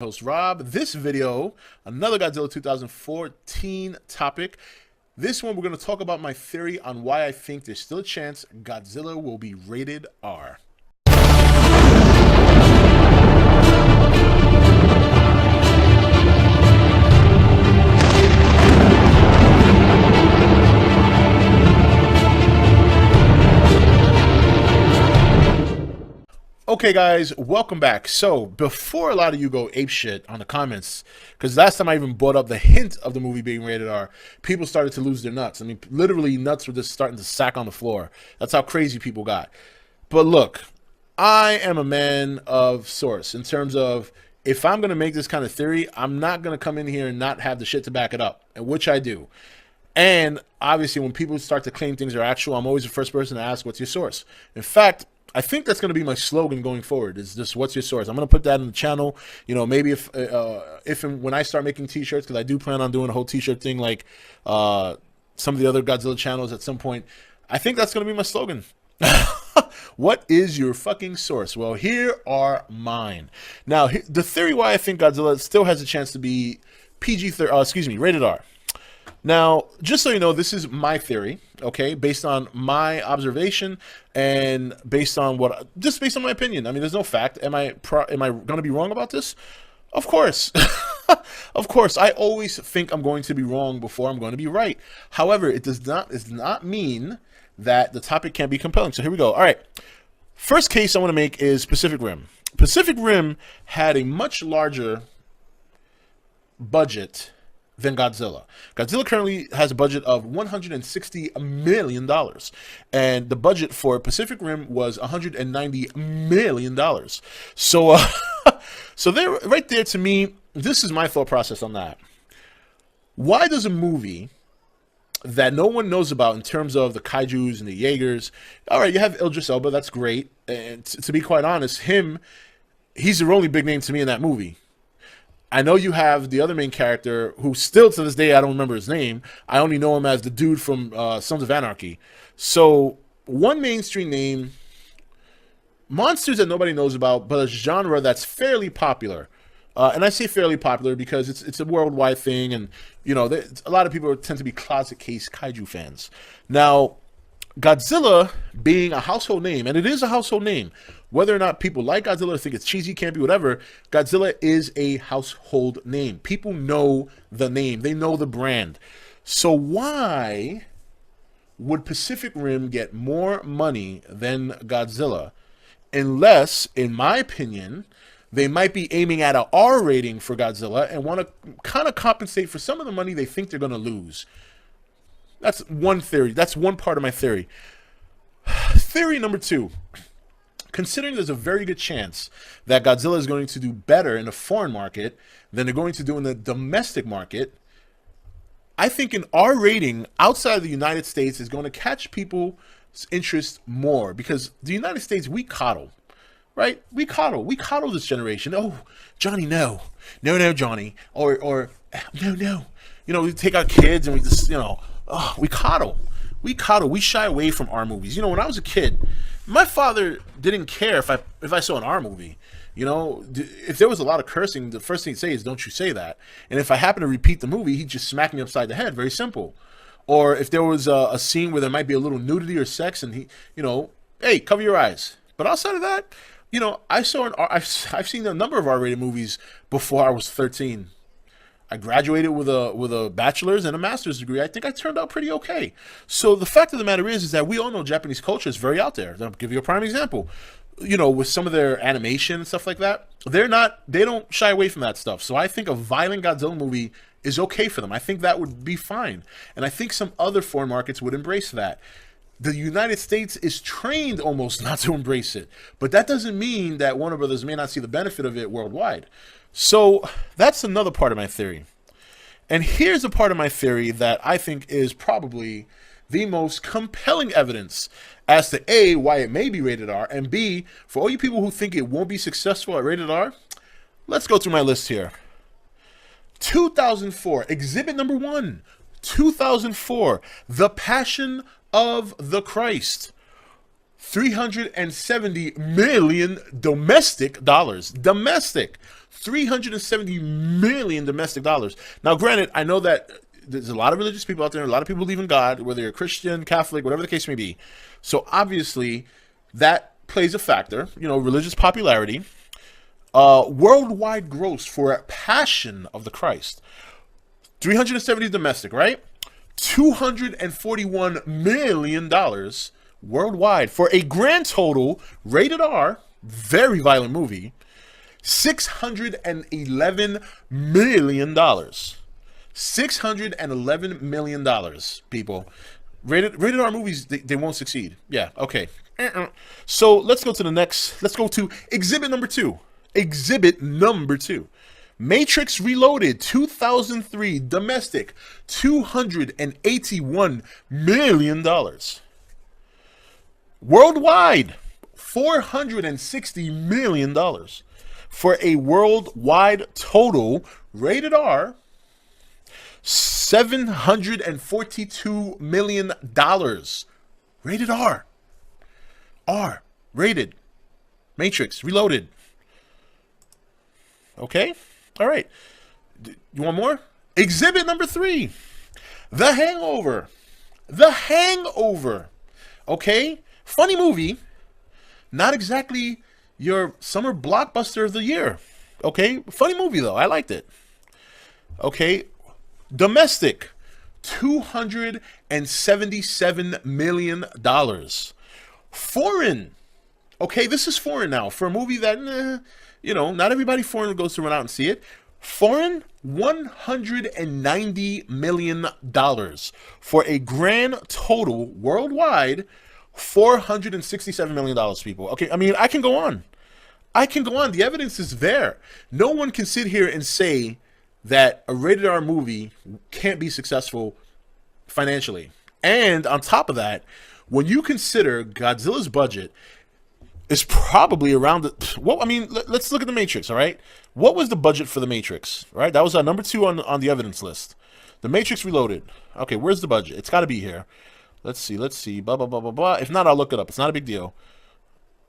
Host Rob. This video, another Godzilla 2014 topic. This one, we're going to talk about my theory on why I think there's still a chance Godzilla will be rated R. Okay, guys, welcome back. So, before a lot of you go apeshit on the comments, because last time I even brought up the hint of the movie being rated R, people started to lose their nuts. I mean, literally, nuts were just starting to sack on the floor. That's how crazy people got. But look, I am a man of source in terms of if I'm going to make this kind of theory, I'm not going to come in here and not have the shit to back it up, which I do. And obviously, when people start to claim things are actual, I'm always the first person to ask, what's your source? In fact, I think that's going to be my slogan going forward. Is just what's your source? I'm going to put that in the channel. You know, maybe if and when I start making T-shirts, because I do plan on doing a whole T-shirt thing like some of the other Godzilla channels at some point. I think that's going to be my slogan. What is your fucking source? Well, here are mine. Now, the theory why I think Godzilla still has a chance to be rated R. Now, just so you know, this is my theory, okay, based on my observation and based on based on my opinion. I mean, there's no fact. Am I going to be wrong about this? Of course. Of course. I always think I'm going to be wrong before I'm going to be right. However, it does not mean that the topic can't be compelling. So here we go. All right. First case I want to make is Pacific Rim. Pacific Rim had a much larger budget than Godzilla. Godzilla currently has a budget of $160 million. And the budget for Pacific Rim was $190 million. So, so there, right there, to me, this is my thought process on that. Why does a movie that no one knows about in terms of the kaijus and the Jaegers, all right, you have Idris Elba, that's great. And to be quite honest, he's the only big name to me in that movie. I know you have the other main character who still to this day, I don't remember his name. I only know him as the dude from Sons of Anarchy. So one mainstream name, monsters that nobody knows about, but a genre that's fairly popular. And I say fairly popular because it's a worldwide thing. And, you know, a lot of people tend to be closet case kaiju fans. Now, Godzilla being a household name, and it is a household name, whether or not people like Godzilla or think it's cheesy, campy, whatever, Godzilla is a household name. People know the name. They know the brand. So why would Pacific Rim get more money than Godzilla? Unless, in my opinion, they might be aiming at an R rating for Godzilla and want to kind of compensate for some of the money they think they're going to lose. That's one theory. That's one part of my theory. Theory number two. Considering there's a very good chance that Godzilla is going to do better in the foreign market than they're going to do in the domestic market, I think an R rating outside of the United States is going to catch people's interest more because the United States, we coddle, right? We coddle this generation. Oh, Johnny, no, Johnny, or no. You know, we take our kids and we just, you know, oh, we coddle. We shy away from R movies. You know, when I was a kid, my father didn't care if I saw an R movie. You know, if there was a lot of cursing, the first thing he'd say is, "Don't you say that." And if I happen to repeat the movie, he'd just smack me upside the head. Very simple. Or if there was a scene where there might be a little nudity or sex, and he, you know, hey, cover your eyes. But outside of that, you know, I've seen a number of R-rated movies before I was 13. I graduated with a bachelor's and a master's degree. I think I turned out pretty okay. So the fact of the matter is that we all know Japanese culture is very out there. I'll give you a prime example. You know, with some of their animation and stuff like that, they don't shy away from that stuff. So I think a violent Godzilla movie is okay for them. I think that would be fine. And I think some other foreign markets would embrace that. The United States is trained almost not to embrace it. But that doesn't mean that Warner Brothers may not see the benefit of it worldwide. So that's another part of my theory. And here's a part of my theory that I think is probably the most compelling evidence as to A, why it may be rated R, and B, for all you people who think it won't be successful at rated R, let's go through my list here. 2004, exhibit number 1, 2004, The Passion of the Christ. $370 million domestic dollars. Domestic. $370 million domestic dollars. Now, granted, I know that there's a lot of religious people out there, a lot of people believe in God, whether you're Christian, Catholic, whatever the case may be. So obviously, that plays a factor, religious popularity. Worldwide gross for Passion of the Christ. 370 domestic, right? $241 million worldwide for a grand total, rated R, very violent movie, $611 million. $611 million, people. Rated R movies, they won't succeed. Yeah, okay. So let's go to the next. Let's go to exhibit number 2. Exhibit number 2. Matrix Reloaded 2003 domestic $281 million. Worldwide $460 million. For a worldwide total, rated R, $742 million. Rated R. R. Rated. Matrix Reloaded. Okay? All right. You want more? Exhibit number 3. The Hangover. The Hangover. Okay? Funny movie. Not exactly your summer blockbuster of the year. Okay? Funny movie, though. I liked it. Okay? Domestic. $277 million. Foreign. Okay, this is foreign now. For a movie that, not everybody foreign goes to run out and see it. Foreign, $190 million. For a grand total worldwide, $467 million, people. Okay, I mean, I can go on. The evidence is there. No one can sit here and say that a rated R movie can't be successful financially. And on top of that, when you consider Godzilla's budget is probably around let's look at the Matrix, all right? What was the budget for the Matrix, right? That was our number 2 on the evidence list. The Matrix Reloaded. Okay, where's the budget? It's got to be here. Let's see. Blah, blah, blah, blah, blah. If not, I'll look it up. It's not a big deal.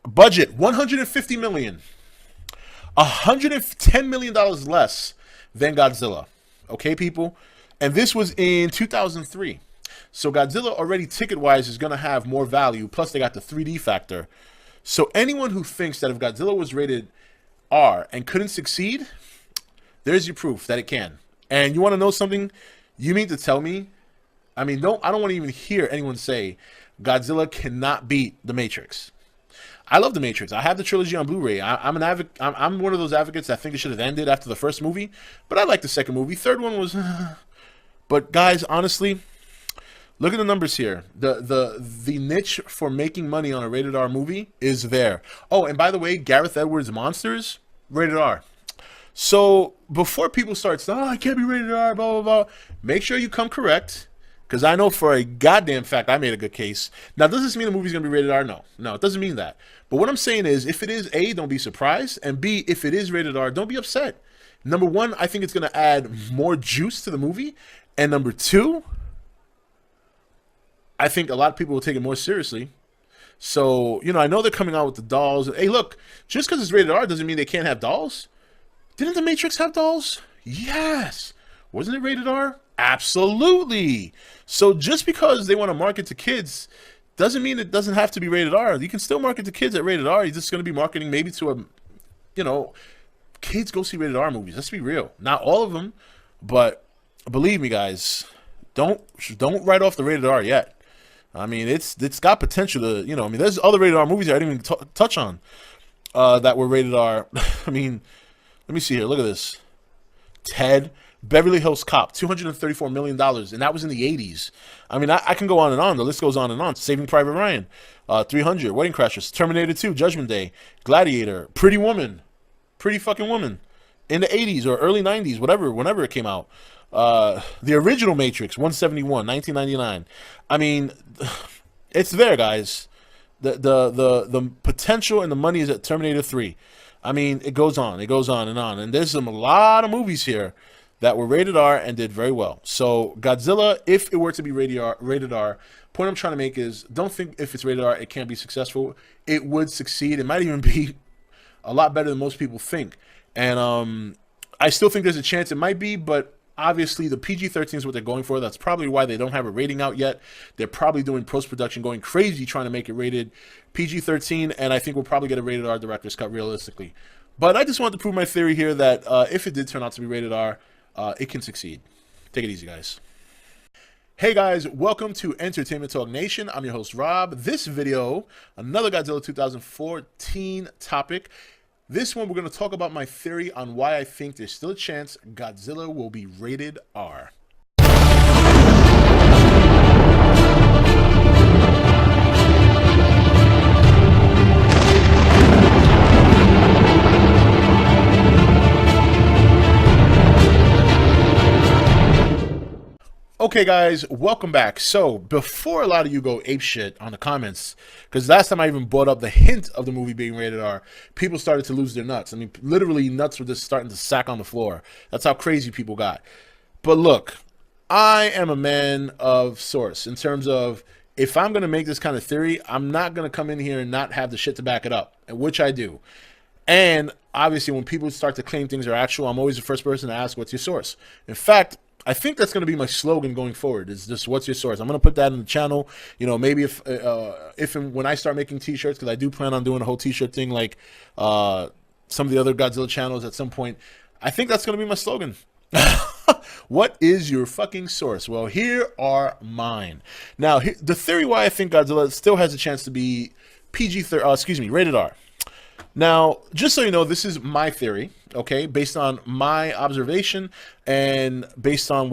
Budget, $150 million. $110 million less than Godzilla. Okay, people? And this was in 2003. So Godzilla already ticket-wise is going to have more value. Plus, they got the 3D factor. So anyone who thinks that if Godzilla was rated R and couldn't succeed, there's your proof that it can. And you want to know something? You mean to tell me? I mean, I don't want to even hear anyone say Godzilla cannot beat The Matrix. I love The Matrix. I have the trilogy on Blu-ray. I'm one of those advocates that think it should have ended after the first movie, but I like the second movie. Third one was, but guys, honestly, look at the numbers here. The niche for making money on a rated R movie is there. Oh, and by the way, Gareth Edwards' Monsters, rated R. So before people start saying, I can't be rated R, blah, blah, blah, make sure you come correct. Because I know for a goddamn fact I made a good case. Now, does this mean the movie's going to be rated R? No. No, it doesn't mean that. But what I'm saying is, if it is A, don't be surprised. And B, if it is rated R, don't be upset. Number 1, I think it's going to add more juice to the movie. And number 2, I think a lot of people will take it more seriously. So, I know they're coming out with the dolls. Hey, look, just because it's rated R doesn't mean they can't have dolls. Didn't The Matrix have dolls? Yes. Wasn't it rated R? Absolutely. So just because they want to market to kids doesn't mean it doesn't have to be rated R. You can still market to kids at rated R. You're just going to be marketing maybe to kids go see rated R movies. Let's be real. Not all of them, but believe me, guys, don't write off the rated R yet. I mean, it's got potential to, there's other rated R movies I didn't even touch on that were rated R. I mean, let me see here. Look at this. Ted. Beverly Hills Cop, $234 million, and that was in the 80s. I mean, I can go on and on. The list goes on and on. Saving Private Ryan, 300, Wedding Crashers, Terminator 2, Judgment Day, Gladiator, Pretty Fucking Woman, in the 80s or early 90s, whenever it came out. The original Matrix, 171, 1999. I mean, it's there, guys. The potential and the money is at Terminator 3. I mean, it goes on and on. And there's a lot of movies here that were rated R and did very well. So Godzilla, if it were to be rated R, point I'm trying to make is don't think if it's rated R it can't be successful. It would succeed. It might even be a lot better than most people think. And I still think there's a chance it might be, but obviously the PG-13 is what they're going for. That's probably why they don't have a rating out yet. They're probably doing post-production, going crazy trying to make it rated PG-13, and I think we'll probably get a rated R director's cut realistically. But I just wanted to prove my theory here that if it did turn out to be rated R, it can succeed. Take it easy, guys. Hey guys, welcome to Entertainment Talk Nation. I'm your host, Rob. This video, another Godzilla 2014 topic. This one, we're going to talk about my theory on why I think there's still a chance Godzilla will be rated R. Okay guys, welcome back. So before a lot of you go apeshit on the comments, because last time I even brought up the hint of the movie being rated R, people started to lose their nuts. I mean, literally nuts were just starting to sack on the floor. That's how crazy people got. But look, I am a man of source in terms of if I'm going to make this kind of theory, I'm not going to come in here and not have the shit to back it up, which I do. And obviously when people start to claim things are actual, I'm always the first person to ask, what's your source? In fact, I think that's going to be my slogan going forward. Is just what's your source? I'm going to put that in the channel. You know, maybe if and when I start making T-shirts, because I do plan on doing a whole T-shirt thing like some of the other Godzilla channels at some point. I think that's going to be my slogan. What is your fucking source? Well, here are mine. Now, the theory why I think Godzilla still has a chance to be rated R. Now, just so you know, this is my theory, okay, based on my observation and based on